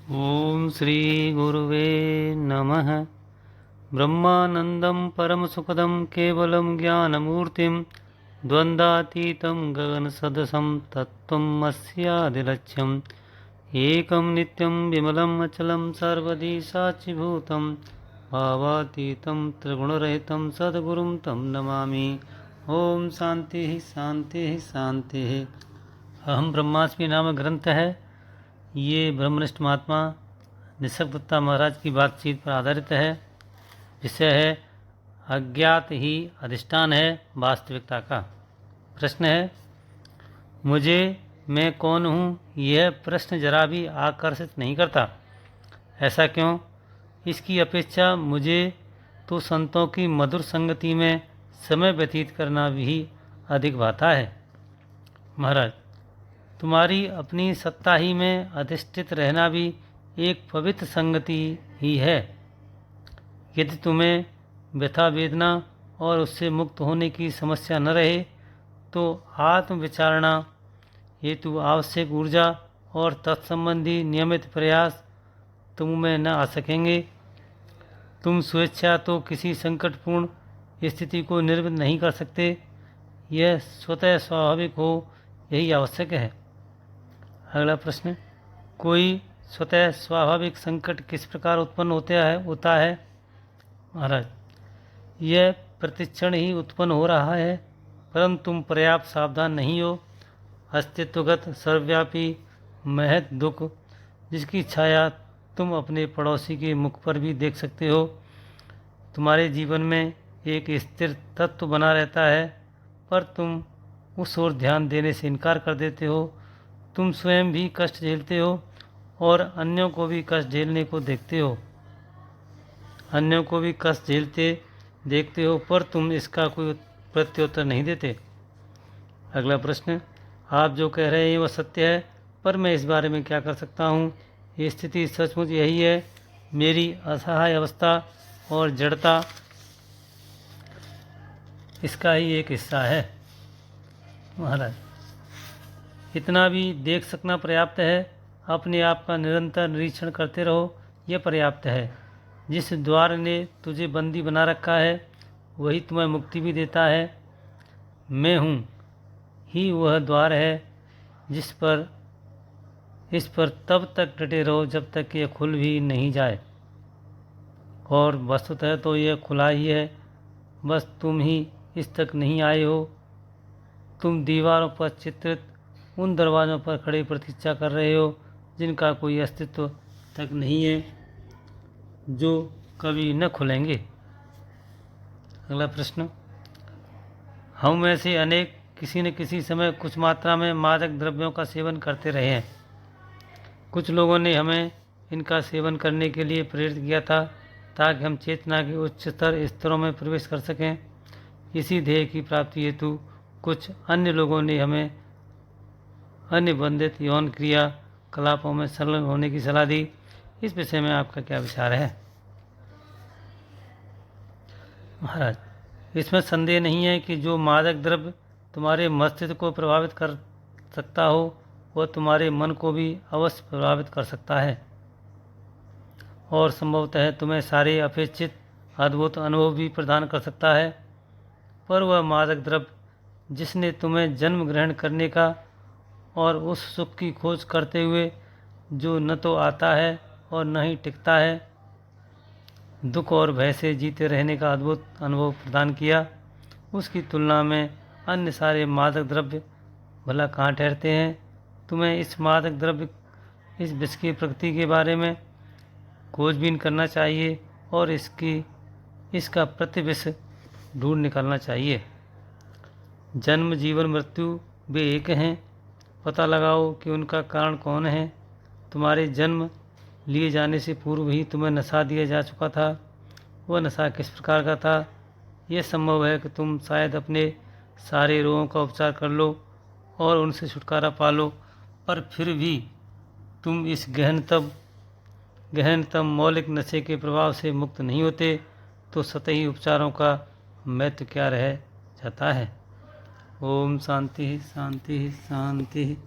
ओम श्री गुरुवे नमः। ब्रह्मानंदं परमसुखदं केवलं ज्ञानमूर्तिं द्वन्द्वातीतं गगनसदृशं तत्त्वम् अस्यादिलक्ष्यम् एकं नित्यं विमलं अचलं सर्वदी साक्षिभूतं भावातीतं त्रिगुणरहितं सद्गुरुं तं नमामि। ओम शांति शांति शांति। अहम ब्रह्मास्मि नामक ग्रंथ है। ये ब्रह्मनिष्ठ महात्मा निसर्ग दत्ता महाराज की बातचीत पर आधारित है। विषय है अज्ञात ही अधिष्ठान है वास्तविकता का। प्रश्न है, मुझे मैं कौन हूँ यह प्रश्न जरा भी आकर्षित नहीं करता। ऐसा क्यों? इसकी अपेक्षा मुझे तो संतों की मधुर संगति में समय व्यतीत करना भी अधिक भाता है। महाराज, तुम्हारी अपनी सत्ता ही में अधिष्ठित रहना भी एक पवित्र संगति ही है। यदि तुम्हें व्यथा वेदना और उससे मुक्त होने की समस्या न रहे तो आत्म विचारणा हेतु आवश्यक ऊर्जा और तत्संबंधी नियमित प्रयास तुम में न आ सकेंगे। तुम स्वेच्छा तो किसी संकटपूर्ण स्थिति को निर्मित नहीं कर सकते। यह स्वतः स्वाभाविक हो, यही आवश्यक है। अगला प्रश्न, कोई स्वतः स्वाभाविक संकट किस प्रकार उत्पन्न होता है? महाराज, यह प्रतिक्षण ही उत्पन्न हो रहा है, परंतु तुम पर्याप्त सावधान नहीं हो। अस्तित्वगत सर्वव्यापी महत दुख जिसकी छाया तुम अपने पड़ोसी के मुख पर भी देख सकते हो, तुम्हारे जीवन में एक स्थिर तत्व बना रहता है, पर तुम उस ओर ध्यान देने से इनकार कर देते हो। तुम स्वयं भी कष्ट झेलते हो और अन्यों को भी कष्ट झेलने को देखते हो। अन्यों को भी कष्ट झेलते देखते हो, पर तुम इसका कोई प्रत्युत्तर नहीं देते। अगला प्रश्न, आप जो कह रहे हैं वह सत्य है, पर मैं इस बारे में क्या कर सकता हूँ? ये स्थिति सचमुच यही है। मेरी असहाय अवस्था और जड़ता इसका ही एक हिस्सा है। महाराज, इतना भी देख सकना पर्याप्त है। अपने आप का निरंतर निरीक्षण करते रहो, यह पर्याप्त है। जिस द्वार ने तुझे बंदी बना रखा है वही तुम्हें मुक्ति भी देता है। मैं हूँ ही वह द्वार है इस पर तब तक डटे रहो जब तक यह खुल भी नहीं जाए। और वस्तुतः तो यह खुला ही है, बस तुम ही इस तक नहीं आए हो। तुम दीवारों पर चित्रित उन दरवाज़ों पर खड़े प्रतीक्षा कर रहे हो जिनका कोई अस्तित्व तक नहीं है, जो कभी न खुलेंगे। अगला प्रश्न, हम में से अनेक किसी न किसी समय कुछ मात्रा में मादक द्रव्यों का सेवन करते रहे हैं। कुछ लोगों ने हमें इनका सेवन करने के लिए प्रेरित किया था ताकि हम चेतना के उच्चतर स्तरों में प्रवेश कर सकें। इसी ध्येय की प्राप्ति हेतु कुछ अन्य लोगों ने हमें अनिबंधित यौन क्रिया कलापों में संलग्न होने की सलाह दी। इस विषय में आपका क्या विचार है? महाराज, इसमें संदेह नहीं है कि जो मादक द्रव्य तुम्हारे मस्तिष्क को प्रभावित कर सकता हो वह तुम्हारे मन को भी अवश्य प्रभावित कर सकता है और संभवतः तुम्हें सारे अपेक्षित अद्भुत अनुभव भी प्रदान कर सकता है। पर वह मादक द्रव्य जिसने तुम्हें जन्म ग्रहण करने का और उस सुख की खोज करते हुए जो न तो आता है और न ही टिकता है, दुख और भय से जीते रहने का अद्भुत अनुभव प्रदान किया, उसकी तुलना में अन्य सारे मादक द्रव्य भला कहाँ ठहरते हैं। तुम्हें इस मादक द्रव्य, इस विष की प्रकृति के बारे में खोजबीन करना चाहिए और इसका प्रतिविष ढूंढ निकालना चाहिए। जन्म जीवन मृत्यु वे एक हैं। पता लगाओ कि उनका कारण कौन है। तुम्हारे जन्म लिए जाने से पूर्व ही तुम्हें नशा दिया जा चुका था। वह नशा किस प्रकार का था? यह संभव है कि तुम शायद अपने सारे रोगों का उपचार कर लो और उनसे छुटकारा पा लो, पर फिर भी तुम इस गहनतम मौलिक नशे के प्रभाव से मुक्त नहीं होते, तो सतही उपचारों का महत्व क्या रह जाता है? ओम शांति शांति शांति।